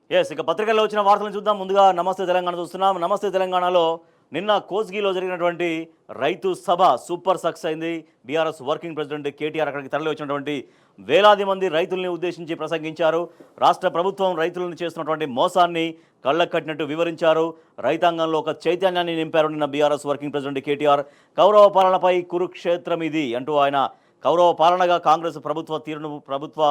ఇక పత్రికల్లో వచ్చిన వార్తలను చూద్దాం. ముందుగా నమస్తే తెలంగాణ చూస్తున్నాం. నమస్తే తెలంగాణలో నిన్న కోస్గిలో జరిగినటువంటి రైతు సభ సూపర్ సక్సెస్ అయింది. బీఆర్ఎస్ వర్కింగ్ ప్రెసిడెంట్ కేటీఆర్ అక్కడికి తరలి వచ్చినటువంటి వేలాది మంది రైతుల్ని ఉద్దేశించి ప్రసంగించారు. రాష్ట్ర ప్రభుత్వం రైతులను చేస్తున్నటువంటి మోసాన్ని కళ్ళకు కట్టినట్టు వివరించారు. రైతాంగంలో ఒక చైతన్యాన్ని నింపారు నిన్న బీఆర్ఎస్ వర్కింగ్ ప్రెసిడెంట్ కేటీఆర్. కౌరవ పాలనపై కురుక్షేత్రం ఇది అంటూ ఆయన కౌరవ పాలనగా కాంగ్రెస్ ప్రభుత్వ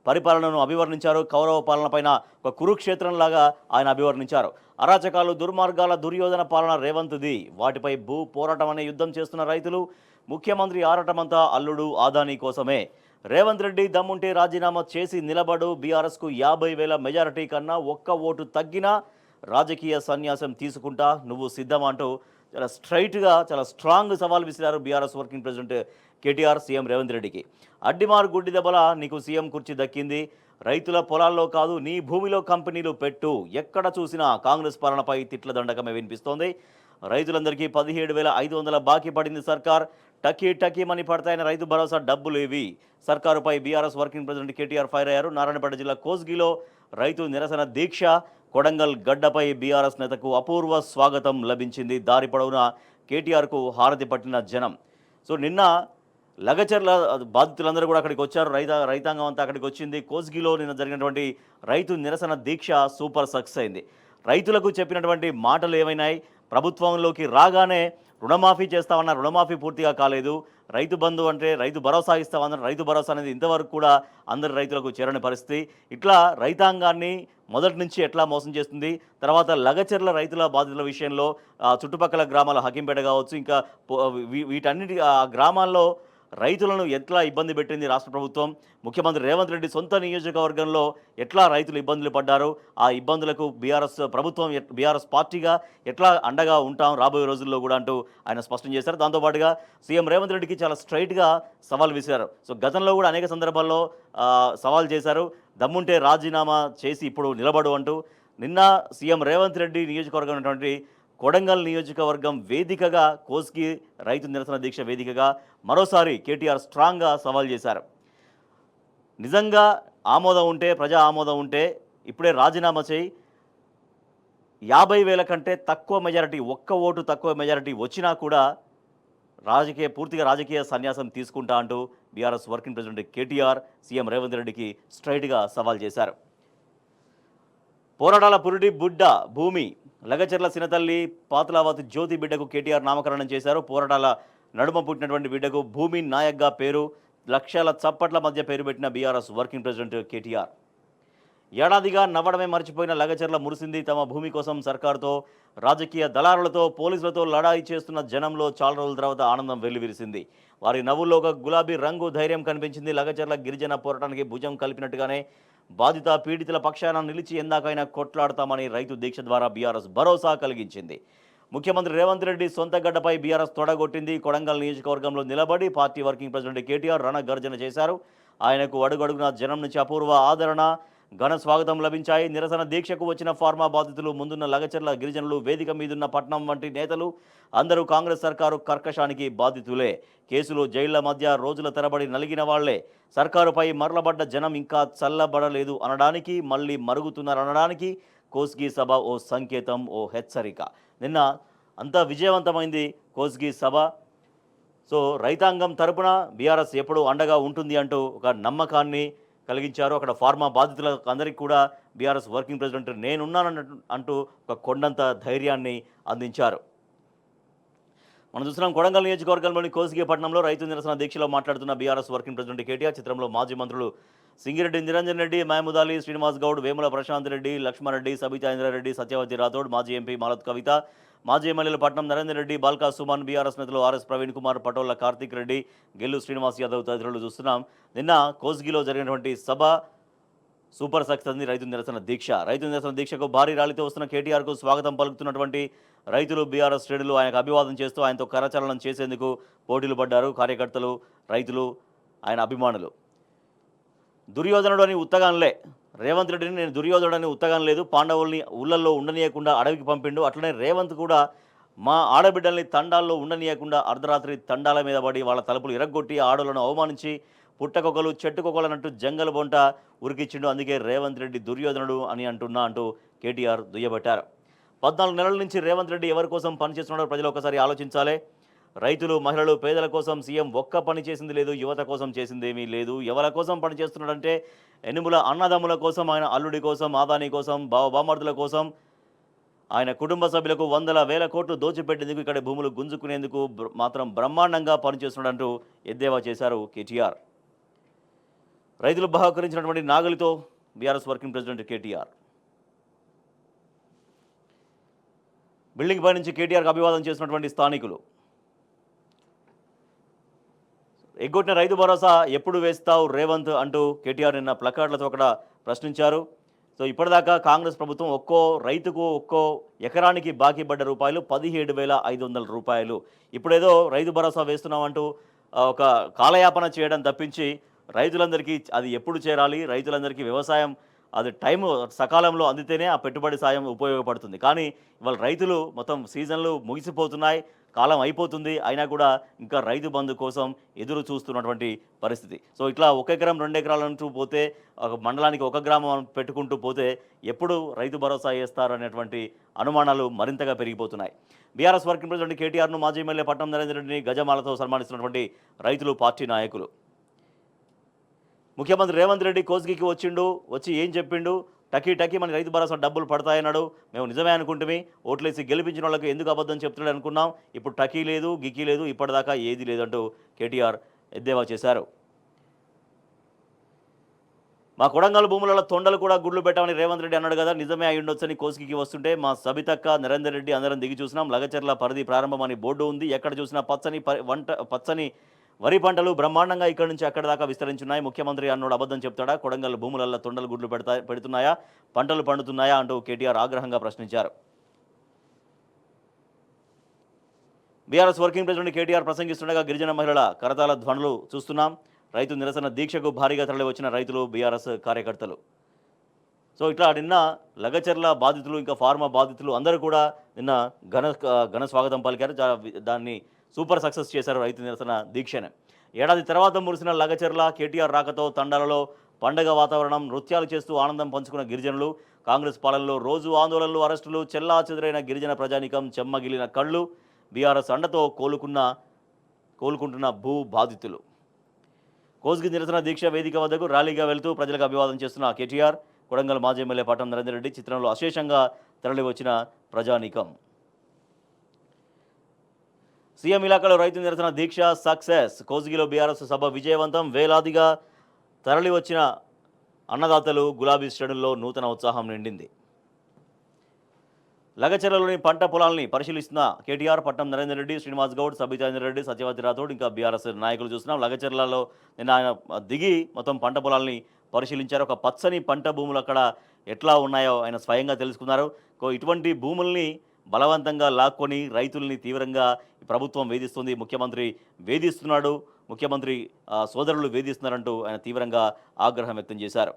పరిపాలనను అభివర్ణించారు. కౌరవ పాలనపైన ఒక కురుక్షేత్రంలాగా ఆయన అభివర్ణించారు. అరాచకాలు, దుర్మార్గాల, దుర్యోధన పాలన రేవంత్ది. వాటిపై భూ పోరాటం అనే యుద్ధం చేస్తున్న రైతులు, ముఖ్యమంత్రి ఆరాటమంతా అల్లుడు ఆదానీ కోసమే. రేవంత్ రెడ్డి దమ్ముంటే రాజీనామా చేసి నిలబడు. బీఆర్ఎస్కు 50,000 మెజారిటీ కన్నా ఒక్క ఓటు తగ్గినా రాజకీయ సన్యాసం తీసుకుంటా, నువ్వు సిద్ధమా అంటూ చాలా స్ట్రైట్గా చాలా స్ట్రాంగ్ సవాల్ విసిరారు BRS working president KTR CM Revanth రెడ్డికి. అడ్డిమారు గుడ్డి దెబ్బల నీకు సీఎం కుర్చీ దక్కింది. రైతుల పొలాల్లో కాదు నీ భూమిలో కంపెనీలు పెట్టు. ఎక్కడ చూసినా కాంగ్రెస్ పాలనపై తిట్ల దండకమే వినిపిస్తోంది. రైతులందరికీ 17,500 బాకీ పడింది సర్కార్. టకీమని పడతాయని రైతు భరోసా డబ్బులేవి. సర్కారుపై BRS working president KTR fire అయ్యారు. నారాయణపేట జిల్లా కోస్గిలో రైతు నిరసన దీక్ష. కొడంగల్ గడ్డపై బీఆర్ఎస్ నేతకు అపూర్వ స్వాగతం లభించింది. దారి పొడవునా కేటీఆర్కు హారతి పట్టిన జనం. సో నిన్న లగచర్ల బాధితులందరూ కూడా అక్కడికి వచ్చారు. రైతాంగం అంతా అక్కడికి వచ్చింది. కోస్గిలో నిన్న జరిగినటువంటి రైతు నిరసన దీక్ష సూపర్ సక్సెస్ అయింది. రైతులకు చెప్పినటువంటి మాటలు ఏమైనాయి? ప్రభుత్వంలోకి రాగానే రుణమాఫీ చేస్తామన్న రుణమాఫీ పూర్తిగా కాలేదు. రైతు బంధు అంటే రైతు భరోసా ఇస్తామన్న రైతు భరోసా అనేది ఇంతవరకు కూడా అందరి రైతులకు చేరని పరిస్థితి. ఇట్లా రైతాంగాన్ని మొదటి నుంచి ఎట్లా మోసం చేస్తుంది. తర్వాత లగచర్ల రైతుల బాధితుల విషయంలో చుట్టుపక్కల గ్రామాల హకీంపేట కావచ్చు, ఇంకా వీటన్నిటి ఆ గ్రామాల్లో రైతులను ఎట్లా ఇబ్బంది పెట్టింది రాష్ట్ర ప్రభుత్వం. ముఖ్యమంత్రి రేవంత్ రెడ్డి సొంత నియోజకవర్గంలో ఎట్లా రైతులు ఇబ్బందులు పడ్డారు. ఆ ఇబ్బందులకు బీఆర్ఎస్ పార్టీగా ఎట్లా అండగా ఉంటాం రాబోయే రోజుల్లో కూడా అంటూ ఆయన స్పష్టం చేశారు. దాంతోపాటుగా సీఎం రేవంత్ రెడ్డికి చాలా స్ట్రైట్గా సవాల్ విసిరారు. సో గతంలో కూడా అనేక సందర్భాల్లో సవాల్ చేశారు. దమ్ముంటే రాజీనామా చేసి ఇప్పుడు నిలబడు అంటూ. నిన్న సీఎం రేవంత్ రెడ్డి నియోజకవర్గం ఉన్నటువంటి కొడంగల్ నియోజకవర్గం వేదికగా కోస్గి రైతు నిరసన దీక్ష వేదికగా మరోసారి కేటీఆర్ స్ట్రాంగ్గా సవాల్ చేశారు. నిజంగా ఆమోదం ఉంటే, ప్రజా ఆమోదం ఉంటే ఇప్పుడే రాజీనామా చేయి. 50,000 కంటే తక్కువ మెజారిటీ, ఒక్క ఓటు తక్కువ మెజారిటీ వచ్చినా కూడా పూర్తిగా రాజకీయ సన్యాసం తీసుకుంటా అంటూ BRS working president KTR CM Revanth రెడ్డికి స్ట్రైట్గా సవాల్ చేశారు. పోరాటాల పురుడి బుడ్డ భూమి. లగచర్ల సినతల్లి పాతులావతి జ్యోతి బిడ్డకు కేటీఆర్ నామకరణం చేశారు. పోరాటాల నడుమ పుట్టినటువంటి బిడ్డకు భూమి నాయక్గా పేరు. లక్షల చప్పట్ల మధ్య పేరు పెట్టిన బీఆర్ఎస్ వర్కింగ్ ప్రెసిడెంట్ కేటీఆర్. ఏడాదిగా నవ్వడమే మర్చిపోయిన లగచర్ల మురిసింది. తమ భూమి కోసం సర్కారుతో, రాజకీయ దళారులతో, పోలీసులతో లడాయి చేస్తున్న జనంలో చాలా రోజుల తర్వాత ఆనందం వెల్లివిరిసింది. వారి నవ్వుల్లో ఒక గులాబీ రంగు, ధైర్యం కనిపించింది. లగచర్ల గిరిజన పోరాటానికి భుజం కలిపినట్టుగానే బాధిత పీడితుల పక్షాన నిలిచి ఎందాకైనా కొట్లాడతామని రైతు దీక్ష ద్వారా బీఆర్ఎస్ భరోసా కలిగించింది. ముఖ్యమంత్రి రేవంత్ రెడ్డి సొంత గడ్డపై బీఆర్ఎస్ తొడగొట్టింది. కొడంగల్ నియోజకవర్గంలో నిలబడి పార్టీ వర్కింగ్ ప్రెసిడెంట్ కేటీఆర్ రణగర్జన చేశారు. ఆయనకు అడుగడుగున జనం నుంచి అపూర్వ ఆదరణ, ఘన స్వాగతం లభించాయి. నిరసన దీక్షకు వచ్చిన ఫార్మా బాధితులు, ముందున్న లగచర్ల గిరిజనులు, వేదిక మీదున్న పట్నం వంటి నేతలు అందరూ కాంగ్రెస్ సర్కారు కర్కశానికి బాధితులే. కేసులు, జైళ్ల మధ్య రోజుల తరబడి నలిగిన వాళ్లే. సర్కారుపై మరలబడ్డ జనం ఇంకా చల్లబడలేదు అనడానికి, మళ్ళీ మరుగుతున్నారనడానికి కోస్గి సభ ఓ సంకేతం, ఓ హెచ్చరిక. నిన్న అంతా విజయవంతమైంది కోస్గి సభ. సో రైతాంగం తరపున బీఆర్ఎస్ ఎప్పుడూ అండగా ఉంటుంది అంటూ ఒక నమ్మకాన్ని కలిగించారు. అక్కడ ఫార్మా బాధితులకు అందరికీ కూడా బీఆర్ఎస్ వర్కింగ్ ప్రెసిడెంట్ నేనున్నాను అంటూ ఒక కొండంత ధైర్యాన్ని అందించారు. మనం చూస్తున్నాం కొడంగల్ నియోజకవర్గంలోని కోసిగే పట్టణంలో రైతు నిరసన దీక్షలో మాట్లాడుతున్న బీఆర్ఎస్ వర్కింగ్ ప్రెసిడెంట్ కేటీఆర్. చిత్రంలో మాజీ మంత్రులు సింగిరెడ్డి నిరంజన్ రెడ్డి, మహమూద్ అలీ, శ్రీనివాస్ గౌడ్, వేముల ప్రశాంత్ రెడ్డి, లక్ష్మారెడ్డి, సబితా ఇంద్రారెడ్డి, సత్యవతి రాథోడ్, మాజీ ఎంపీ మాలత్ కవిత, మాజీ ఎమ్మెల్యేలు పట్నం నరేందర్ రెడ్డి, బాల్కా సుమన్, బీఆర్ఎస్ నేతలు ఆర్ఎస్ ప్రవీణ్ కుమార్, పటోళ్ల కార్తీక్ రెడ్డి, గెల్లు శ్రీనివాస్ యాదవ్ తదితరులు చూస్తున్నాం. నిన్న కోస్గిలో జరిగినటువంటి సభ సూపర్ సక్సెస్ అంది రైతు నిరసన దీక్ష. రైతు నిరసన దీక్షకు భారీ ర్యాలీతో వస్తున్న కేటీఆర్కు స్వాగతం పలుకుతున్నటువంటి రైతులు, బీఆర్ఎస్ శ్రేణులు ఆయనకు అభివాదం చేస్తూ ఆయనతో కరచాలనం చేసేందుకు పోటీలు పడ్డారు. కార్యకర్తలు, రైతులు, ఆయన అభిమానులు. దుర్యోధనుడు అని ఉత్తగానలే, రేవంత్ రెడ్డిని నేను దుర్యోధనుడని ఉత్తగానలేదు, పాండవుల్ని ఊళ్ళల్లో ఉండనీయకుండా అడవికి పంపిండు. అట్లనే రేవంత్ కూడా మా ఆడబిడ్డల్ని తండాల్లో ఉండనీయకుండా అర్ధరాత్రి తండాల మీద పడి వాళ్ళ తలుపులు ఇరగ్గొట్టి ఆడోళ్లను అవమానించి పుట్టకొకలు చెట్టుకొకలు అన్నట్టు జంగల్ బొంట ఉరికిచ్చిండు. అందుకే రేవంత్ రెడ్డి దుర్యోధనుడు అని అంటూ కేటీఆర్ దుయ్యబట్టారు. 14 నెలల నుంచి రేవంత్ రెడ్డి ఎవరి కోసం పనిచేస్తున్నాడో ప్రజలు ఒకసారి ఆలోచించాలి. రైతులు, మహిళలు, పేదల కోసం సీఎం ఒక్క పని చేసింది లేదు. యువత కోసం చేసిందేమీ లేదు. ఎవరి కోసం పనిచేస్తున్నాడంటే ఎనుముల అన్నదమ్ముల కోసం, ఆయన అల్లుడి కోసం, ఆదాని కోసం, బామర్దుల కోసం, ఆయన కుటుంబ సభ్యులకు వందల వేల కోట్లు దోచిపెట్టేందుకు, ఇక్కడ భూములు గుంజుకునేందుకు మాత్రం బ్రహ్మాండంగా పనిచేస్తున్నాడంటూ ఎద్దేవా చేశారు కేటీఆర్. రైతులు బహుకరించినటువంటి నాగలితో BRS working president KTR. Building పై నుంచి కేటీఆర్కి అభివాదం చేసినటువంటి స్థానికులు. ఎగ్గొట్టిన రైతు భరోసా ఎప్పుడు వేస్తావు రేవంత్ అంటూ కేటీఆర్ నిన్న ప్లకార్డులతో అక్కడ ప్రశ్నించారు. సో ఇప్పటిదాకా కాంగ్రెస్ ప్రభుత్వం ఒక్కో రైతుకు ఒక్కో ఎకరానికి బాకీ పడ్డ రూపాయలు 17,500 రూపాయలు. ఇప్పుడేదో రైతు భరోసా వేస్తున్నామంటూ ఒక కాలయాపన చేయడం తప్పించి రైతులందరికీ అది ఎప్పుడు చేరాలి, రైతులందరికీ వ్యవసాయం అది టైము సకాలంలో అందితేనే ఆ పెట్టుబడి సాయం ఉపయోగపడుతుంది. కానీ ఇవాళ రైతులు మొత్తం సీజన్లు ముగిసిపోతున్నాయి, కాలం అయిపోతుంది, అయినా కూడా ఇంకా రైతు బంధు కోసం ఎదురు చూస్తున్నటువంటి పరిస్థితి. సో ఇట్లా 1 ఎకరం 2 ఎకరాలు అంటూ పోతే, ఒక మండలానికి 1 గ్రామం పెట్టుకుంటూ పోతే ఎప్పుడు రైతు భరోసా వేస్తారనేటువంటి అనుమానాలు మరింతగా పెరిగిపోతున్నాయి. బీఆర్ఎస్ వర్కింగ్ ప్రెసిడెంట్ కేటీఆర్ను మాజీ ఎమ్మెల్యే పట్నం నరేందర్ రెడ్డిని గజమాలతో సన్మానిస్తున్నటువంటి రైతులు, పార్టీ నాయకులు. ముఖ్యమంత్రి రేవంత్ రెడ్డి కోస్గికి వచ్చి ఏం చెప్పిండు? టకీ మన రైతు భరోసా డబ్బులు పడతాయన్నాడు. మేము నిజమే అనుకుంటుమి, ఓట్లేసి గెలిపించిన వాళ్ళకి ఎందుకు అబద్ధం చెప్తున్నాడు అనుకున్నాం. ఇప్పుడు టకీ లేదు, గిక్కీ లేదు, ఇప్పటిదాకా ఏది లేదంటూ కేటీఆర్ ఎద్దేవా చేశారు. మా కొడంగల్ భూములలో తొండలు కూడా గుడ్లు పెట్టామని రేవంత్ రెడ్డి అన్నాడు కదా, నిజమే అయి ఉండొచ్చని కోస్గికి వస్తుంటే మా సబితక్క, నరేందర్ రెడ్డి అందరం దిగి చూసినాం. లగచర్ల పరిధి ప్రారంభం అని బోర్డు ఉంది. ఎక్కడ చూసినా పచ్చని వరి పంటలు బ్రహ్మాండంగా ఇక్కడి నుంచి అక్కడి దాకా విస్తరించున్నాయి. ముఖ్యమంత్రి అన్నోడు అబద్ధం చెప్తాడా? కొడంగల్ భూములల్లో తొండలు గుడ్లు పెడుతున్నాయా, పంటలు పండుతున్నాయా అంటూ కేటీఆర్ ఆగ్రహంగా ప్రశ్నించారు. బీఆర్ఎస్ వర్కింగ్ ప్రెసిడెంట్ కేటీఆర్ ప్రసంగిస్తుండగా గిరిజన మహిళల కరతాళ ధ్వనులు చూస్తున్నాం. రైతు నిరసన దీక్షకు భారీగా తరలి వచ్చిన రైతులు, బీఆర్ఎస్ కార్యకర్తలు. సో ఇట్లా నిన్న లగచర్ల బాధితులు, ఇంకా ఫార్మా బాధితులు అందరూ కూడా నిన్న ఘన స్వాగతం పలికారు. దాన్ని సూపర్ సక్సెస్ చేశారు రైతు నిరసన దీక్షను. ఏడాది తర్వాత మురిసిన లగచర్ల కేటీఆర్ రాకతో తండాలలో పండగ వాతావరణం, నృత్యాలు చేస్తూ ఆనందం పంచుకున్న గిరిజనులు. కాంగ్రెస్ పాలనలో రోజు ఆందోళనలు, అరెస్టులు, చెల్లా చెదురైన గిరిజన ప్రజానీకం, చెమ్మగిలిన కళ్ళు. బీఆర్ఎస్ అండతో కోలుకుంటున్న భూ బాధితులు. కోస్గి నిరసన దీక్ష వేదిక వద్దకు ర్యాలీగా వెళ్తూ ప్రజలకు అభివాదం చేస్తున్న కేటీఆర్, కొడంగల్ మాజీ ఎమ్మెల్యే పట్నం నరేందర్ రెడ్డి చిత్రంలో అశేషంగా తరలివచ్చిన ప్రజానీకం. సీఎం ఇలాకాలో రైతు నిరసన దీక్ష సక్సెస్. కోస్గిలో బీఆర్ఎస్ సభ విజయవంతం. వేలాదిగా తరలివచ్చిన అన్నదాతలు, గులాబీ శ్రేణుల్లో నూతన ఉత్సాహం నిండింది. లగచెర్లలోని పంట పొలాల్ని పరిశీలిస్తున్న కేటీఆర్, పట్నం నరేందర్ రెడ్డి, శ్రీనివాస్ గౌడ్, సబితాందర్ రెడ్డి, సత్యవతి రాథోడ్, ఇంకా బీఆర్ఎస్ నాయకులు చూస్తున్నాం. లగచెర్లలో నిన్న ఆయన దిగి మొత్తం పంట పొలాల్ని పరిశీలించారు. ఒక పచ్చని పంట భూములు అక్కడ ఎట్లా ఉన్నాయో ఆయన స్వయంగా తెలుసుకున్నారు. ఇటువంటి భూముల్ని బలవంతంగా లాక్కొని రైతుల్ని తీవ్రంగా ప్రభుత్వం వేధిస్తుంది, ముఖ్యమంత్రి వేధిస్తున్నాడు, ముఖ్యమంత్రి సోదరులు వేధిస్తున్నారంటూ ఆయన తీవ్రంగా ఆగ్రహం వ్యక్తం చేశారు.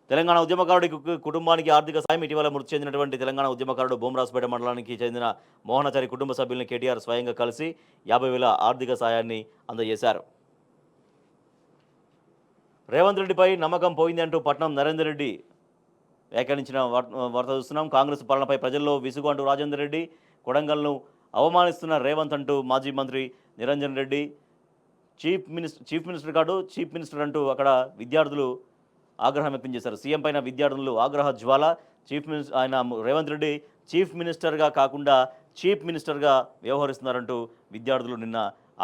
తెలంగాణ ఉద్యమకారుడి కుటుంబానికి ఆర్థిక సాయం. ఇటీవల మృతి చెందినటువంటి తెలంగాణ ఉద్యమకారుడు బోమరాజుపేట మండలానికి చెందిన మోహనాచారి కుటుంబ సభ్యుల్ని కేటీఆర్ స్వయంగా కలిసి 50,000 ఆర్థిక సాయాన్ని అందజేశారు. రేవంత్ రెడ్డిపై నమ్మకం పోయింది అంటూ పట్నం నరేందర్ రెడ్డి వ్యాఖ్యానించిన వార్త చూస్తున్నాం. కాంగ్రెస్ పాలనపై ప్రజల్లో విసుగు అంటూ రాజేందర్ రెడ్డి, కొడంగల్ను అవమానిస్తున్న రేవంత్ అంటూ మాజీ మంత్రి నిరంజన్ రెడ్డి, చీఫ్ మినిస్టర్ అంటూ అక్కడ విద్యార్థులు ఆగ్రహం వ్యక్తం చేశారు. సీఎం పైన విద్యార్థులు ఆగ్రహ జ్వాల. ఆయన రేవంత్ రెడ్డి చీఫ్ మినిస్టర్గా కాకుండా చీఫ్ మినిస్టర్గా వ్యవహరిస్తున్నారంటూ విద్యార్థులు నిన్న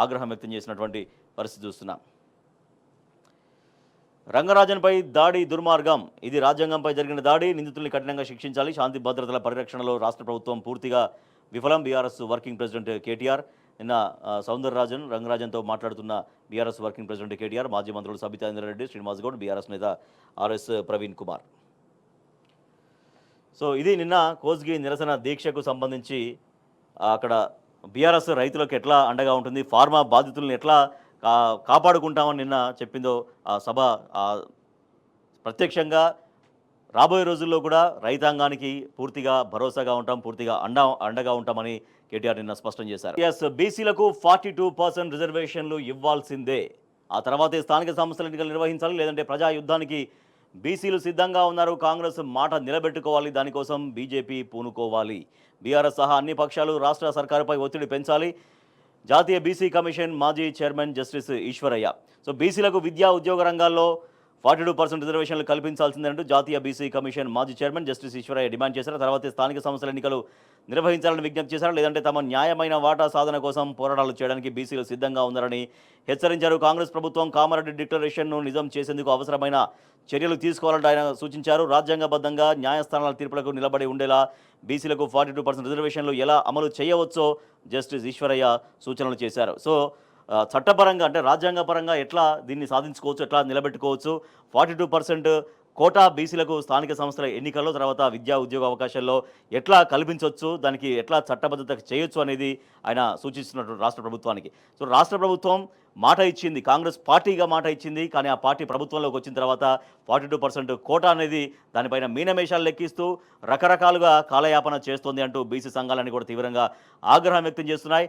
ఆగ్రహం వ్యక్తం చేసినటువంటి పరిస్థితి చూస్తున్నాం. రంగరాజన్పై దాడి దుర్మార్గం. ఇది రాజ్యాంగంపై జరిగిన దాడి. నిందితుల్ని కఠినంగా శిక్షించాలి. శాంతి భద్రతల పరిరక్షణలో రాష్ట్ర ప్రభుత్వం పూర్తిగా విఫలం. బీఆర్ఎస్ వర్కింగ్ ప్రెసిడెంట్ కేటీఆర్ నిన్న రంగరాజన్తో మాట్లాడుతున్న బీఆర్ఎస్ వర్కింగ్ ప్రెసిడెంట్ కేటీఆర్, మాజీ మంత్రులు సబితాందర్ రెడ్డి, శ్రీనివాస్ గౌడ్, బీఆర్ఎస్ నేత ఆర్ఎస్ ప్రవీణ్ కుమార్. సో ఇది నిన్న కోస్గి నిరసన దీక్షకు సంబంధించి అక్కడ బీఆర్ఎస్ రైతులకు ఎట్లా అండగా ఉంటుంది, ఫార్మా బాధితులను ఎట్లా కాపాడుకుంటామని నిన్న చెప్పిందో ఆ సభ ప్రత్యక్షంగా రాబోయే రోజుల్లో కూడా రైతాంగానికి పూర్తిగా భరోసాగా ఉంటాం, పూర్తిగా అండగా ఉంటామని కేటీఆర్ నిన్న స్పష్టం చేశారు. బీసీలకు 42% రిజర్వేషన్లు ఇవ్వాల్సిందే. ఆ తర్వాతే స్థానిక సంస్థల ఎన్నికలు నిర్వహించాలి, లేదంటే ప్రజా యుద్ధానికి బీసీలు సిద్ధంగా ఉన్నారు. కాంగ్రెస్ మాట నిలబెట్టుకోవాలి. దానికోసం బీజేపీ పూనుకోవాలి. బీఆర్ఎస్ సహా అన్ని పక్షాలు రాష్ట్ర సర్కారుపై ఒత్తిడి పెంచాలి. జాతీయ బీసీ కమిషన్ మాజీ చైర్మన్ జస్టిస్ ఈశ్వరయ్య. సో బీసీలకు విద్యా ఉద్యోగ రంగాల్లో 42% రిజర్వేషన్లు కల్పించాల్సిందంటూ జాతీయ బీసీ కమిషన్ మాజీ చైర్మన్ జస్టిస్ ఈశ్వరయ్య డిమాండ్ చేశారు. తర్వాత స్థానిక సంస్థల ఎన్నికలు నిర్వహించాలని విజ్ఞప్తి చేశారు. లేదంటే తమ న్యాయమైన వాటా సాధన కోసం పోరాటాలు చేయడానికి బీసీలు సిద్ధంగా ఉన్నారని హెచ్చరించారు. కాంగ్రెస్ ప్రభుత్వం కామారెడ్డి డిక్లరేషన్ను నిజం చేసేందుకు అవసరమైన చర్యలు తీసుకోవాలంటే ఆయన సూచించారు. రాజ్యాంగబద్ధంగా న్యాయస్థానాల తీర్పులకు నిలబడి ఉండేలా బీసీలకు 42% రిజర్వేషన్లు ఎలా అమలు చేయవచ్చో జస్టిస్ ఈశ్వరయ్య సూచనలు చేశారు. సో చట్టపరంగా అంటే రాజ్యాంగపరంగా ఎట్లా దీన్ని సాధించుకోవచ్చు, ఎట్లా నిలబెట్టుకోవచ్చు, 42% కోటా బీసీలకు స్థానిక సంస్థల ఎన్నికల్లో, తర్వాత విద్యా ఉద్యోగ అవకాశాల్లో ఎట్లా కల్పించవచ్చు, దానికి ఎట్లా చట్టబద్ధత చేయొచ్చు అనేది ఆయన సూచిస్తున్నట్టు రాష్ట్ర ప్రభుత్వానికి. సో రాష్ట్ర ప్రభుత్వం మాట ఇచ్చింది, కాంగ్రెస్ పార్టీగా మాట ఇచ్చింది. కానీ ఆ పార్టీ ప్రభుత్వంలోకి వచ్చిన తర్వాత 42% కోటా అనేది దానిపైన మీనమేషాలు లెక్కిస్తూ రకరకాలుగా కాలయాపన చేస్తోంది అంటూ బీసీ సంఘాలన్నీ కూడా తీవ్రంగా ఆగ్రహం వ్యక్తం చేస్తున్నాయి.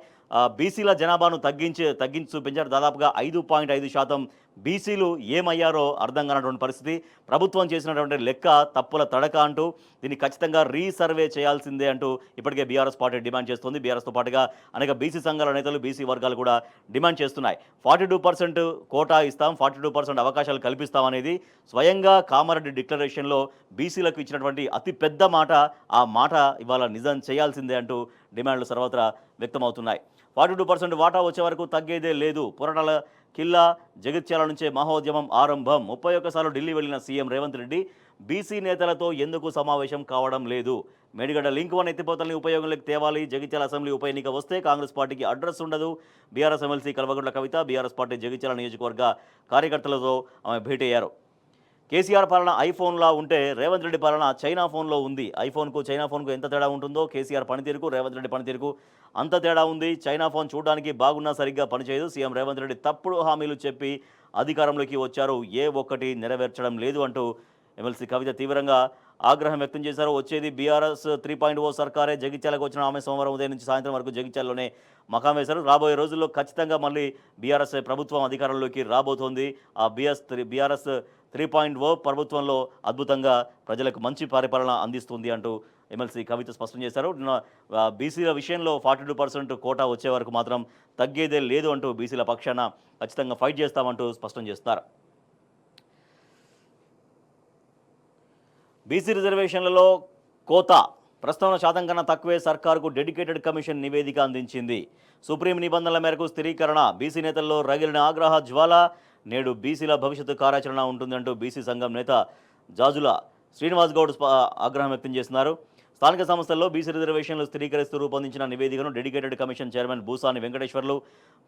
బీసీల జనాభాను తగ్గించి చూపించారు. దాదాపుగా 5.5% బీసీలు ఏమయ్యారో అర్థం కానటువంటి పరిస్థితి. ప్రభుత్వం చేసినటువంటి లెక్క తప్పుల తడక అంటూ దీన్ని ఖచ్చితంగా రీసర్వే చేయాల్సిందే అంటూ ఇప్పటికే బీఆర్ఎస్ పార్టీ డిమాండ్ చేస్తుంది. బీఆర్ఎస్తో పాటుగా అనేక బీసీ సంఘాల నేతలు, బీసీ వర్గాలు కూడా డిమాండ్ చేస్తున్నాయి. 42% కోటా ఇస్తాం, 42% అవకాశాలు కల్పిస్తామనేది స్వయంగా కామారెడ్డి డిక్లరేషన్లో బీసీలకు ఇచ్చినటువంటి అతి పెద్ద మాట. ఆ మాట ఇవాళ నిజం చేయాల్సిందే అంటూ డిమాండ్లు సర్వత్రా వ్యక్తమవుతున్నాయి. 42% వాటా వచ్చే వరకు తగ్గేదే లేదు. పోరాటాల కిల్లా జగిత్యాల నుంచే మహోద్యమం ఆరంభం. 31 సార్లు ఢిల్లీ వెళ్లిన సీఎం రేవంత్ రెడ్డి బీసీ నేతలతో ఎందుకు సమావేశం కావడం లేదు? మేడిగడ్డ లింక్ 1 ఎత్తిపోతల్ని ఉపయోగంలోకి తేవాలి. జగిత్యాల అసెంబ్లీ ఉప ఎన్నిక వస్తే కాంగ్రెస్ పార్టీకి అడ్రస్ ఉండదు. BRS MLC Kalvakuntla Kavitha BRS party Jagtial నియోజకవర్గ కార్యకర్తలతో ఆమె భేటీ అయ్యారు. కేసీఆర్ పాలన ఐఫోన్లా ఉంటే రేవంత్ రెడ్డి పాలన చైనా ఫోన్లో ఉంది. ఐఫోన్కు చైనా ఫోన్కు ఎంత తేడా ఉంటుందో కేసీఆర్ పనితీరుకు రేవంత్ రెడ్డి పనితీరుకు అంత తేడా ఉంది. చైనా ఫోన్ చూడడానికి బాగున్నా సరిగ్గా పనిచేయదు. సీఎం రేవంత్ రెడ్డి తప్పుడు హామీలు చెప్పి అధికారంలోకి వచ్చారు, ఏ ఒక్కటి నెరవేర్చడం లేదు అంటూ ఎమ్మెల్సీ కవిత తీవ్రంగా ఆగ్రహం వ్యక్తం చేశారు. వచ్చేది బీఆర్ఎస్ 3.0 సర్కారే. జగిత్యాలకు వచ్చిన ఆమె సోమవారం ఉదయం నుంచి సాయంత్రం వరకు జగిత్యాలలోనే మకాం వేశారు. రాబోయే రోజుల్లో ఖచ్చితంగా మళ్ళీ బీఆర్ఎస్ ప్రభుత్వం అధికారంలోకి రాబోతోంది. ఆ బీఆర్ఎస్ 3.0 ప్రభుత్వంలో అద్భుతంగా ప్రజలకు మంచి పరిపాలన అందిస్తుంది అంటూ ఎమ్మెల్సీ కవిత స్పష్టం చేశారు. బీసీల విషయంలో 42% కోటా వచ్చే వరకు మాత్రం తగ్గేదే లేదు అంటూ బీసీల పక్షాన ఖచ్చితంగా ఫైట్ చేస్తామంటూ స్పష్టం చేస్తారు. బీసీ రిజర్వేషన్లలో కోత ప్రస్తావన శాతం కన్నా తక్కువే. సర్కారుకు డెడికేటెడ్ కమిషన్ నివేదిక అందించింది. సుప్రీం నిబంధనల మేరకు స్థిరీకరణ. బీసీ నేతల్లో రగిలిన ఆగ్రహ జ్వాల. నేడు బీసీల భవిష్యత్తు కార్యాచరణ ఉంటుందంటూ బీసీ సంఘం నేత జాజుల శ్రీనివాస్ గౌడ్ ఆగ్రహం వ్యక్తం చేస్తున్నారు. స్థానిక సంస్థల్లో బీసీ రిజర్వేషన్లు స్థిరీకరిస్తూ రూపొందించిన నివేదికను dedicated commission chairman Bhusani Venkateswarlu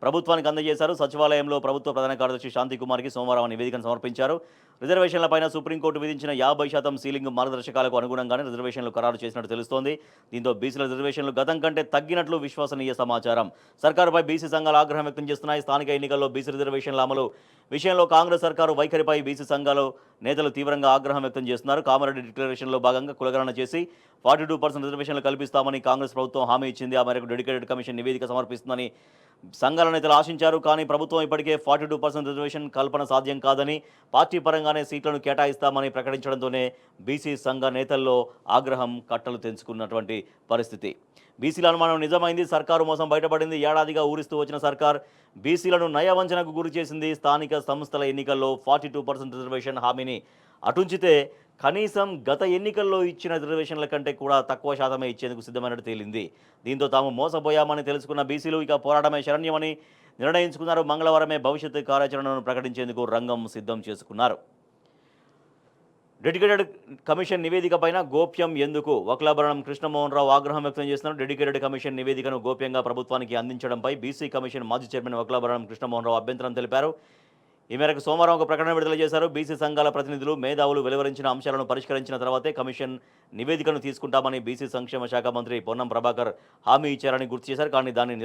ప్రభుత్వానికి అందజేశారు. సచివాలయంలో ప్రభుత్వ ప్రధాన కార్యదర్శి శాంతికుమార్కి సోమవారం నివేదికను సమర్పించారు. రిజర్వేషన్లపైన సుప్రీంకోర్టు విధించిన 50% సీలింగ్ మార్గదర్శకాలకు అనుగుణంగానే రిజర్వేషన్లు ఖరారు చేసినట్టు తెలుస్తోంది. దీంతో బీసీల రిజర్వేషన్లు గతం కంటే తగ్గినట్లు విశ్వసనీయ సమాచారం. సర్కారుపై బీసీ సంఘాలు ఆగ్రహం వ్యక్తం చేస్తున్నాయి. స్థానిక ఎన్నికల్లో బీసీ రిజర్వేషన్ల అమలు విషయంలో కాంగ్రెస్ సర్కారు వైఖరిపై బీసీ సంఘాలు నేతలు తీవ్రంగా ఆగ్రహం వ్యక్తం చేస్తున్నారు. కామారెడ్డి డిక్లరేషన్లో భాగంగా కులగణన చేసి 42% రిజర్వేషన్లు కల్పిస్తామని కాంగ్రెస్ ప్రభుత్వం హామీ ఇచ్చింది. ఆ మేరకు డెడికేటెడ్ కమిషన్ నివేదిక సమర్పిస్తుందని సంఘాల నేతలు ఆశించారు. కానీ ప్రభుత్వం ఇప్పటికే 42% రిజర్వేషన్ కల్పన సాధ్యం కాదని, పార్టీ పరంగానే సీట్లను కేటాయిస్తామని ప్రకటించడంతోనే బీసీ సంఘ నేతల్లో ఆగ్రహం కట్టలు తెంచుకున్నటువంటి పరిస్థితి. బీసీల అనుమానం నిజమైంది. సర్కారు మోసం బయటపడింది. ఏడాదిగా ఊరిస్తూ వచ్చిన సర్కార్ బీసీలను నయవంచనకు గురి చేసింది. స్థానిక సంస్థల ఎన్నికల్లో 42% రిజర్వేషన్ హామీని అటుంచితే కనీసం గత ఎన్నికల్లో ఇచ్చిన రిజర్వేషన్ల కంటే కూడా తక్కువ శాతమే ఇచ్చేందుకు సిద్ధమైనట్టు తేలింది. దీంతో తాము మోసపోయామని తెలుసుకున్న బీసీలు ఇక పోరాటమే శరణ్యమని నిర్ణయించుకున్నారు. మంగళవారమే భవిష్యత్తు కార్యాచరణను ప్రకటించేందుకు రంగం సిద్ధం చేసుకున్నారు. డెడికేటెడ్ కమిషన్ నివేదిక పైన గోప్యం ఎందుకు? వక్లాభరణం కృష్ణమోహన్ రావు ఆగ్రహం వ్యక్తం చేస్తున్నారు. డెడికేటెడ్ కమిషన్ నివేదికను గోప్యంగా ప్రభుత్వానికి అందించడంపై బీసీ కమిషన్ మాజీ చైర్మన్ వక్లాభరణం కృష్ణమోహన్ రావు అభ్యంతరం తెలిపారు. ఈ మేరకు సోమవారం ఒక ప్రకటన విడుదల చేశారు. బీసీ సంఘాల ప్రతినిధులు, మేధావులు వెలువరించిన అంశాలను పరిష్కరించిన తర్వాతే కమిషన్ నివేదికను తీసుకుంటామని బీసీ సంక్షేమ శాఖ మంత్రి పొన్నం ప్రభాకర్ హామీ ఇచ్చారని గుర్తు చేశారు. కానీ దాన్ని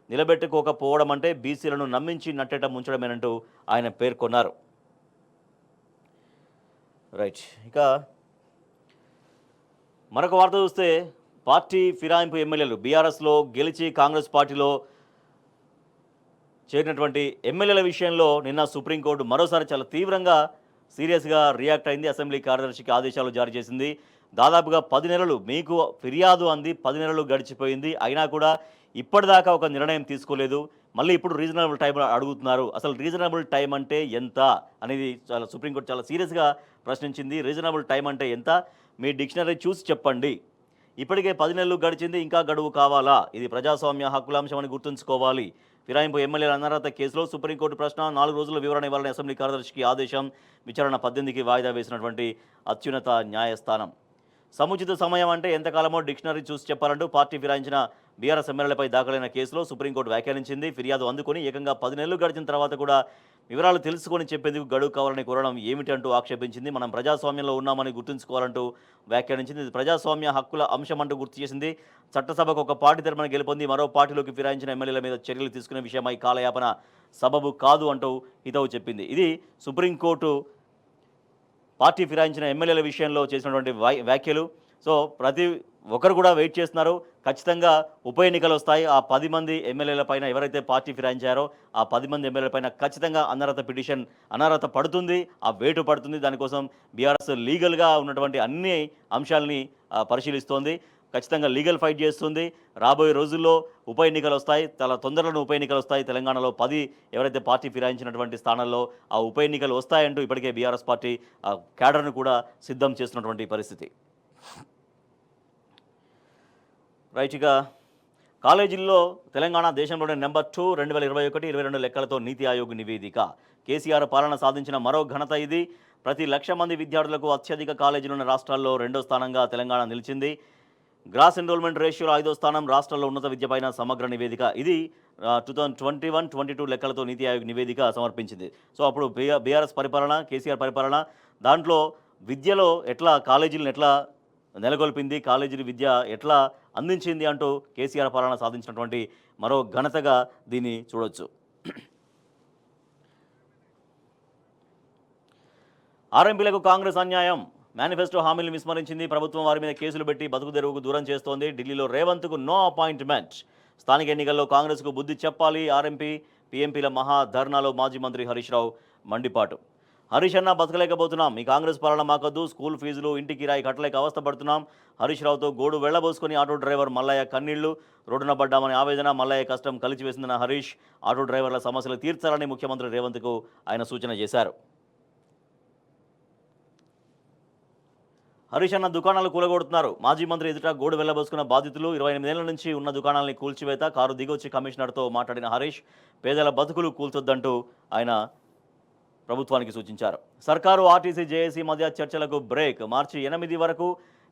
నిలబెట్టుకోకపోవడం అంటే బీసీలను నమ్మించి నట్టేట ముంచడమేనంటూ ఆయన పేర్కొన్నారు. రైట్, ఇక మరొక వార్త చూస్తే పార్టీ ఫిరాయింపు ఎమ్మెల్యేలు బీఆర్ఎస్లో గెలిచి కాంగ్రెస్ పార్టీలో చేరినటువంటి ఎమ్మెల్యేల విషయంలో నిన్న సుప్రీంకోర్టు మరోసారి చాలా తీవ్రంగా సీరియస్గా రియాక్ట్ అయింది. అసెంబ్లీ కార్యదర్శికి ఆదేశాలు జారీ చేసింది. దాదాపుగా 10 నెలలు మీకు ఫిర్యాదు అంది, 10 నెలలు గడిచిపోయింది. అయినా కూడా ఇప్పటిదాకా ఒక నిర్ణయం తీసుకోలేదు. మళ్ళీ ఇప్పుడు రీజనబుల్ టైం అడుగుతున్నారు. అసలు రీజనబుల్ టైం అంటే ఎంత అనేది సుప్రీంకోర్టు చాలా సీరియస్గా ప్రశ్నించింది. రీజనబుల్ టైం అంటే ఎంత? మీ డిక్షనరీ చూసి చెప్పండి. ఇప్పటికే 10 నెలలు గడిచింది, ఇంకా గడువు కావాలా? ఇది ప్రజాస్వామ్య హక్కుల అంశమని గుర్తుంచుకోవాలి. ఫిరాయింపు ఎమ్మెల్యేల అనర్హత కేసులో సుప్రీంకోర్టు ప్రశ్న, 4 రోజుల వివరణ ఇవ్వాలని అసెంబ్లీ కార్యదర్శికి ఆదేశం. విచారణ 18కి వాయిదా వేసినటువంటి అత్యున్నత న్యాయస్థానం. సముచిత సమయం అంటే ఎంతకాలమో డిక్షనరీ చూసి చెప్పాలంటూ పార్టీ ఫిరాయించిన బీఆర్ఎస్ ఎమ్మెల్యేలపై దాఖలైన కేసులో సుప్రీంకోర్టు వ్యాఖ్యానించింది. ఫిర్యాదు అందుకుని ఏకంగా 10 నెలలు గడిచిన తర్వాత కూడా వివరాలు తెలుసుకొని చెప్పేందుకు గడువు కావాలని కోరడం ఏమిటి అంటూ ఆక్షేపించింది. మనం ప్రజాస్వామ్యంలో ఉన్నామని గుర్తుంచుకోవాలంటూ వ్యాఖ్యానించింది. ఇది ప్రజాస్వామ్య హక్కుల అంశం అంటూ గుర్తు చేసింది. చట్టసభకు ఒక పార్టీ తరపున గెలుపొంది మరో పార్టీలోకి ఫిరాయించిన ఎమ్మెల్యేల మీద చర్యలు తీసుకునే విషయమై కాలయాపన సబబు కాదు అంటూ హితవు చెప్పింది. ఇది సుప్రీంకోర్టు పార్టీ ఫిరాయించిన ఎమ్మెల్యేల విషయంలో చేసినటువంటి వ్యాఖ్యలు. సో ప్రతి ఒక్కరు కూడా వెయిట్ చేస్తున్నారు. ఖచ్చితంగా ఉప ఎన్నికలు వస్తాయి. ఆ 10 మంది ఎమ్మెల్యేల పైన ఎవరైతే పార్టీ ఫిరాయించారో ఆ 10 మంది ఎమ్మెల్యేల పైన ఖచ్చితంగా అనర్హత పడుతుంది, ఆ వేటు పడుతుంది. దానికోసం బీఆర్ఎస్ లీగల్గా ఉన్నటువంటి అన్ని అంశాలని పరిశీలిస్తోంది. ఖచ్చితంగా లీగల్ ఫైట్ చేస్తుంది. రాబోయే రోజుల్లో ఉప ఎన్నికలు వస్తాయి. చాలా తొందరలోనే ఉప ఎన్నికలు వస్తాయి. తెలంగాణలో 10 ఎవరైతే పార్టీ ఫిరాయించినటువంటి స్థానాల్లో ఆ ఉప ఎన్నికలు వస్తాయంటూ ఇప్పటికే బీఆర్ఎస్ పార్టీ క్యాడర్ను కూడా సిద్ధం చేస్తున్నటువంటి పరిస్థితి. రైట్, ఇక కాలేజీల్లో తెలంగాణ దేశంలోనే నెంబర్ 2 2021-22 లెక్కలతో నీతి ఆయోగ్ నివేదిక. కేసీఆర్ పాలన సాధించిన మరో ఘనత ఇది. ప్రతి 1,00,000 మంది విద్యార్థులకు అత్యధిక కాలేజీలున్న రాష్ట్రాల్లో 2వ స్థానంగా తెలంగాణ నిలిచింది. గ్రాస్ ఎన్రోల్మెంట్ రేషియోలో 5వ స్థానం. రాష్ట్రాల్లో ఉన్నత విద్యపైన సమగ్ర నివేదిక. ఇది 2021-22 లెక్కలతో నీతి ఆయోగ్ నివేదిక సమర్పించింది. సో అప్పుడు బీఆర్ఎస్ పరిపాలన, కేసీఆర్ పరిపాలన, దాంట్లో విద్యలో ఎట్లా కాలేజీలను ఎట్లా నెలకొల్పింది, కాలేజీ విద్య ఎట్లా అందించింది అంటూ కేసీఆర్ పాలన సాధించినటువంటి మరో ఘనతగా దీన్ని చూడొచ్చు. ఆర్ఎంపీలకు కాంగ్రెస్ అన్యాయం. మేనిఫెస్టో హామీలు విస్మరించింది ప్రభుత్వం. వారి మీద కేసులు పెట్టి బతుకు తెరువుకు దూరం చేస్తోంది. ఢిల్లీలో రేవంత్కు నో అపాయింట్మెంట్. స్థానిక ఎన్నికల్లో కాంగ్రెస్కు బుద్ధి చెప్పాలి. ఆర్ఎంపీ పీఎంపీల మహా ధర్నాలో మాజీ మంత్రి హరీష్ రావు మండిపాటు. హరీష్ అన్న బతకలేకపోతున్నాం, మీ కాంగ్రెస్ పాలన మాకొద్దు, స్కూల్ ఫీజులు ఇంటి కిరాయి కట్టలేక అవస్థపడుతున్నాం. హరీష్ రావుతో గోడు వెళ్లబోసుకొని ఆటో డ్రైవర్ మల్లయ్య కన్నీళ్లు. రోడ్డున పడ్డామని ఆవేదన. మల్లయ్య కష్టం కలిసివేసిందన్న హరీష్. ఆటో డ్రైవర్ల సమస్యలు తీర్చాలని ముఖ్యమంత్రి రేవంత్కు ఆయన సూచన చేశారు. హరీష్ అన్న దుకాణాలు కూలగొడుతున్నారు. మాజీ మంత్రి ఎదుట గోడు వెళ్లబోసుకున్న బాధితులు. 28 ఏళ్ల నుంచి ఉన్న దుకాణాలని కూల్చివేత. కారు దిగొచ్చి కమిషనర్తో మాట్లాడిన హరీష్ పేదల బతుకులు కూల్చొద్దంటూ ఆయన ప్రభుత్వానికి సూచించారు. సర్కారు, ఆర్టీసీ, జేఏసీ మధ్య చర్చలకు బ్రేక్. మార్చి 8 వరకు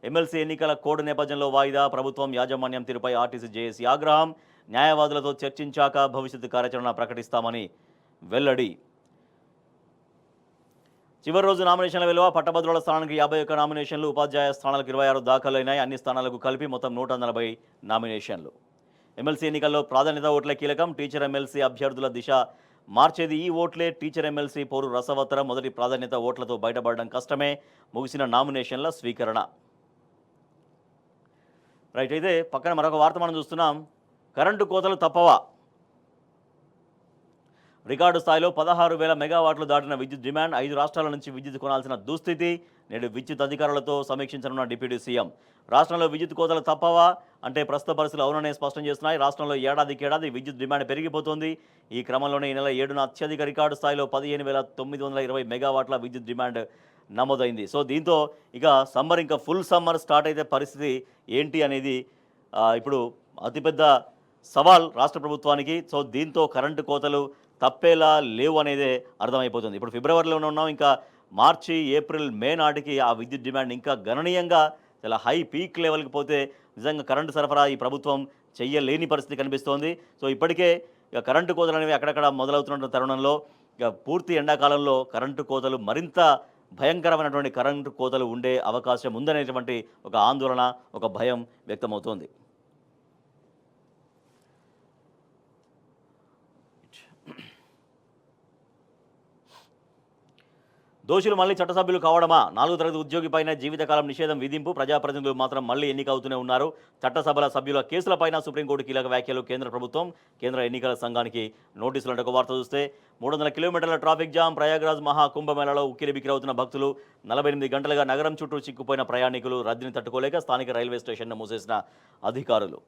ఎమ్మెల్సీ ఎన్నికల కోడ్ నేపథ్యంలో వాయిదా. ప్రభుత్వం యాజమాన్యం తీరుపై ఆర్టీసీ, జేఏసీ ఆగ్రహం. న్యాయవాదులతో చర్చించాక భవిష్యత్తు కార్యాచరణ ప్రకటిస్తామని వెల్లడి. చివరి రోజు నామినేషన్ల విలువ. పట్టభద్రుల స్థానానికి 51 నామినేషన్లు, ఉపాధ్యాయ స్థానాలకు 26 దాఖలైనాయి. అన్ని స్థానాలకు కలిపి మొత్తం 140 నామినేషన్లు. ఎమ్మెల్సీ ఎన్నికల్లో ప్రాధాన్యత ఓట్లే కీలకం. టీచర్ ఎమ్మెల్సీ అభ్యర్థుల దిశ మార్చేది ఈ ఓట్లే. టీచర్ ఎమ్మెల్సీ పోరు రసవత్తరం. మొదటి ప్రాధాన్యత ఓట్లతో బయటపడడం కష్టమే. ముగిసిన నామినేషన్ల స్వీకరణ. రైట్, అయితే పక్కన మరొక వార్త మనం చూస్తున్నాం. కరెంటు కోతలు తప్పవా? రికార్డు స్థాయిలో 16,000 మెగావాట్లు దాటిన విద్యుత్ డిమాండ్. 5 రాష్ట్రాల నుంచి విద్యుత్ కొనాల్సిన దుస్థితి. నేడు విద్యుత్ అధికారులతో సమీక్షించనున్న డిప్యూటీ సీఎం. రాష్ట్రంలో విద్యుత్ కోతలు తప్పవా అంటే ప్రస్తుత పరిస్థితులు అవుననే స్పష్టం చేస్తున్నాయి. రాష్ట్రంలో ఏడాదికేడాది విద్యుత్ డిమాండ్ పెరిగిపోతుంది. ఈ క్రమంలోనే ఈ నెల 7న అత్యధిక రికార్డు స్థాయిలో 15,920 మెగావాట్ల విద్యుత్ డిమాండ్ నమోదైంది. సో దీంతో ఇక సమ్మర్, ఇంకా ఫుల్ సమ్మర్ స్టార్ట్ అయితే పరిస్థితి ఏంటి అనేది ఇప్పుడు అతిపెద్ద సవాల్ రాష్ట్ర ప్రభుత్వానికి. సో దీంతో కరెంటు కోతలు తప్పేలా లేవు అనేది అర్థమైపోతుంది. ఇప్పుడు ఫిబ్రవరిలోనే ఉన్నాం, ఇంకా మార్చి, ఏప్రిల్, మే నాటికి ఆ విద్యుత్ డిమాండ్ ఇంకా గణనీయంగా చాలా హై పీక్ లెవెల్కి పోతే నిజంగా కరెంటు సరఫరా ఈ ప్రభుత్వం చెయ్యలేని పరిస్థితి కనిపిస్తోంది. సో ఇప్పటికే ఇక కరెంటు కోతలు అనేవి అక్కడక్కడ మొదలవుతున్న తరుణంలో ఇక పూర్తి ఎండాకాలంలో కరెంటు కోతలు మరింత భయంకరమైనటువంటి కరెంటు కోతలు ఉండే అవకాశం ఉందనేటువంటి ఒక ఆందోళన, ఒక భయం వ్యక్తమవుతోంది. దోషులు మళ్ళీ చట్టసభ్యులు కావడమా? 4వ తరగతి ఉద్యోగిపైన జీవితకాలం నిషేధం విధింపు. ప్రజాప్రతినిధులు మాత్రం మళ్లీ ఎన్నికవుతూనే ఉన్నారు. చట్టసభల సభ్యుల కేసులపైన సుప్రీంకోర్టు కీలక వ్యాఖ్యలు. కేంద్ర ప్రభుత్వం కేంద్ర ఎన్నికల సంఘానికి నోటీసులు. అంటే ఒక వార్త చూస్తే 300 కిలోమీటర్ల ట్రాఫిక్ జామ్. ప్రయాగ్రాజ్ మహాకుంభమేళాలో ఉక్కిరిబిక్కిరవుతున్న భక్తులు. 48 గంటలుగా నగరం చుట్టూ చిక్కుపోయిన ప్రయాణికులు. రద్దీని తట్టుకోలేక స్థానిక రైల్వే స్టేషన్ను మూసేసిన అధికారులు.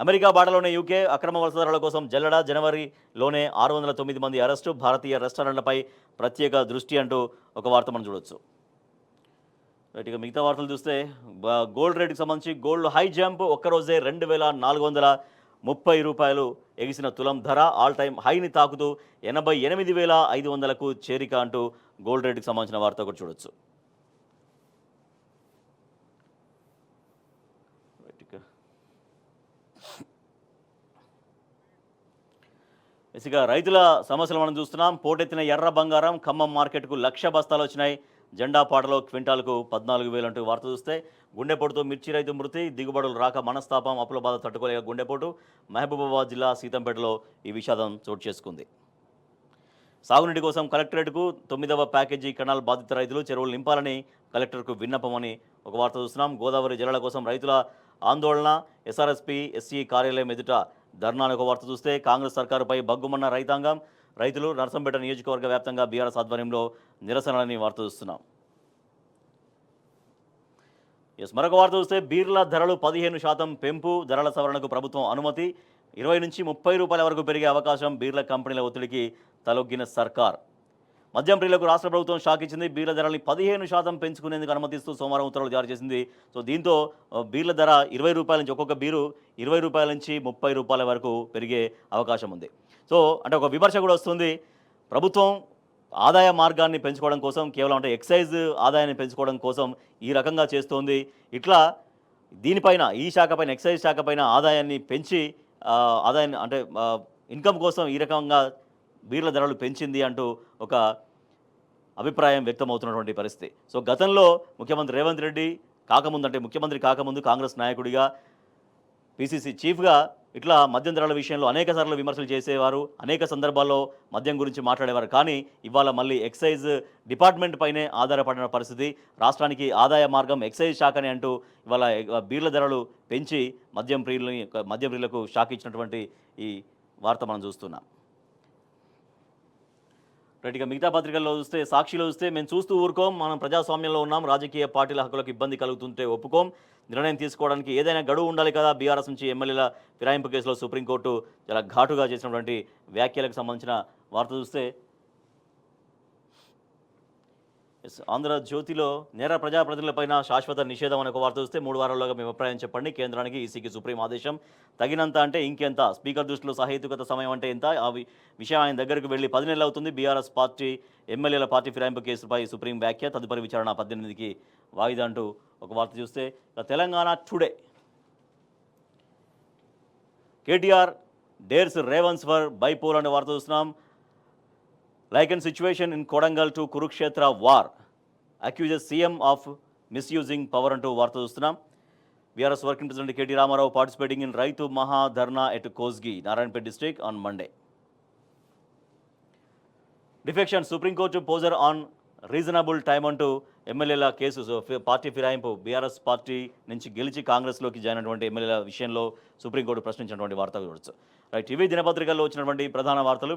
అమెరికా బాటలోనే యూకే. అక్రమ వలసదారుల కోసం జల్లెడ. జనవరిలోనే 609 మంది అరెస్టు. భారతీయ రెస్టారెంట్లపై ప్రత్యేక దృష్టి అంటూ ఒక వార్త మనం చూడొచ్చు. ఇక మిగతా వార్తలు చూస్తే గోల్డ్ రేటుకి సంబంధించి గోల్డ్ హై జంప్. ఒక్కరోజే 2430 రూపాయలు ఎగిసిన తులం ధర ఆల్ టైమ్ హైని తాకుతూ 88,500కు చేరిక అంటూ గోల్డ్ రేటుకి సంబంధించిన వార్త ఒకటి చూడొచ్చు. ఇసుక రైతుల సమస్యలు మనం చూస్తున్నాం. పోటెత్తిన ఎర్ర బంగారం. ఖమ్మం మార్కెట్కు 1,00,000 బస్తాలు వచ్చినాయి. జెండా పాటలో క్వింటాల్కు 14,000 అంటూ వార్త చూస్తే గుండెపోటుతో మిర్చి రైతు మృతి. దిగుబడులు రాక మనస్తాపం. అప్పుల బాధ తట్టుకోలేక గుండెపోటు. మహబూబాబాద్ జిల్లా సీతంపేటలో ఈ విషాదం చోటు చేసుకుంది. సాగునీటి కోసం కలెక్టరేట్కు 9వ ప్యాకేజీ కెనాల్ బాధిత రైతులు. చెరువులు నింపాలని కలెక్టర్కు విన్నపమని ఒక వార్త చూస్తున్నాం. గోదావరి జలాల కోసం రైతుల ఆందోళన. ఎస్ఆర్ఎస్పీ ఎస్సీ కార్యాలయం ఎదుట ధర్నా అని ఒక వార్త చూస్తే కాంగ్రెస్ సర్కారుపై బగ్గుమన్న రైతాంగం. రైతులు. నర్సంపేట నియోజకవర్గ వ్యాప్తంగా బీఆర్ఎస్ ఆధ్వర్యంలో నిరసనలని వార్త చూస్తున్నాం. మరొక వార్త చూస్తే బీర్ల ధరలు 15% పెంపు. ధరల సవరణకు ప్రభుత్వం అనుమతి. 20 నుంచి 30 రూపాయల వరకు పెరిగే అవకాశం. బీర్ల కంపెనీల ఒత్తిడికి తలొగ్గిన సర్కార్. మద్యం ప్రియులకు రాష్ట్ర ప్రభుత్వం షాక్ ఇచ్చింది. బీర్ల ధరల్ని 15% పెంచుకునేందుకు అనుమతిస్తూ సోమవారం ఉత్తర్వులు జారీ చేసింది. సో దీంతో బీర్ల ధర 20 రూపాయల నుంచి ఒక్కొక్క బీరు 20 రూపాయల నుంచి 30 రూపాయల వరకు పెరిగే అవకాశం ఉంది. సో అంటే ఒక విమర్శ కూడా వస్తుంది. ప్రభుత్వం ఆదాయ మార్గాన్ని పెంచుకోవడం కోసం కేవలం అంటే ఎక్సైజ్ ఆదాయాన్ని పెంచుకోవడం కోసం ఈ రకంగా చేస్తోంది. ఇట్లా దీనిపైన ఈ శాఖ పైన ఎక్సైజ్ శాఖ పైన ఆదాయాన్ని పెంచి ఆదాయాన్ని అంటే ఇన్కమ్ కోసం ఈ రకంగా బీర్ల ధరలు పెంచింది అంటూ ఒక అభిప్రాయం వ్యక్తమవుతున్నటువంటి పరిస్థితి. సో గతంలో ముఖ్యమంత్రి రేవంత్ రెడ్డి కాకముందు అంటే ముఖ్యమంత్రి కాకముందు కాంగ్రెస్ నాయకుడిగా పీసీసీ చీఫ్గా ఇట్లా మద్యం ధరల విషయంలో అనేక సార్లు విమర్శలు చేసేవారు. అనేక సందర్భాల్లో మద్యం గురించి మాట్లాడేవారు. కానీ ఇవాళ మళ్ళీ ఎక్సైజ్ డిపార్ట్మెంట్ పైనే ఆధారపడిన పరిస్థితి. రాష్ట్రానికి ఆదాయ మార్గం ఎక్సైజ్ శాఖని అంటూ ఇవాళ బీర్ల ధరలు పెంచి మద్యం ప్రియులకు షాక్ ఇచ్చినటువంటి ఈ వార్త మనం చూస్తున్నాం. రైట్గా మిగతా పత్రికల్లో చూస్తే సాక్షిలో చూస్తే మేము చూస్తూ ఊరుకోం. మనం ప్రజాస్వామ్యంలో ఉన్నాం. రాజకీయ పార్టీల హక్కులకు ఇబ్బంది కలుగుతుంటే ఒప్పుకోం. నిర్ణయం తీసుకోవడానికి ఏదైనా గడువు ఉండాలి కదా. బీఆర్ఎస్ నుంచి ఎమ్మెల్యేల ఫిరాయింపు కేసులో సుప్రీంకోర్టు చాలా ఘాటుగా చేసినటువంటి వ్యాఖ్యలకు సంబంధించిన వార్త చూస్తే ఆంధ్రజ్యోతిలో నేర ప్రజాప్రతినిధులపైన శాశ్వత నిషేధం అనే ఒక వార్త చూస్తే 3 వారాల్లోగా మీ అభిప్రాయం చెప్పండి. కేంద్రానికి ఈసీకి సుప్రీం ఆదేశం. తగినంత అంటే ఇంకెంత. స్పీకర్ దృష్టిలో సహేతుకత సమయం అంటే ఎంత. ఆ విషయం ఆయన దగ్గరకు వెళ్ళి 10 నెలలు అవుతుంది. బీఆర్ఎస్ పార్టీ ఎమ్మెల్యేల పార్టీ ఫిరాయింపు కేసుపై సుప్రీం వ్యాఖ్య. తదుపరి విచారణ 18కి వాయిదా అంటూ ఒక వార్త చూస్తే Telangana today KTR dares Revanth for bypoll అనే వార్త చూస్తున్నాం. Likened situation in Kodangal to Kurukshetra war. Accuses CM of misusing power అంటూ వార్త చూస్తున్నాం. BRS working president KT Ramarao participating in Rythu Maha dharna at Kosgi, Narayanpet district on Monday. Defection Supreme Court poser on reasonable time అంటూ ఎమ్మెల్యేల కేసు పార్టీ ఫిరాయింపు. BRS party నుంచి గెలిచి కాంగ్రెస్లోకి జాయిన్ అయినటువంటి ఎమ్మెల్యేల విషయంలో సుప్రీంకోర్టు ప్రశ్నించినటువంటి వార్త చూడొచ్చు. రైట్, ఇవి దినపత్రికల్లో వచ్చినటువంటి ప్రధాన వార్తలు.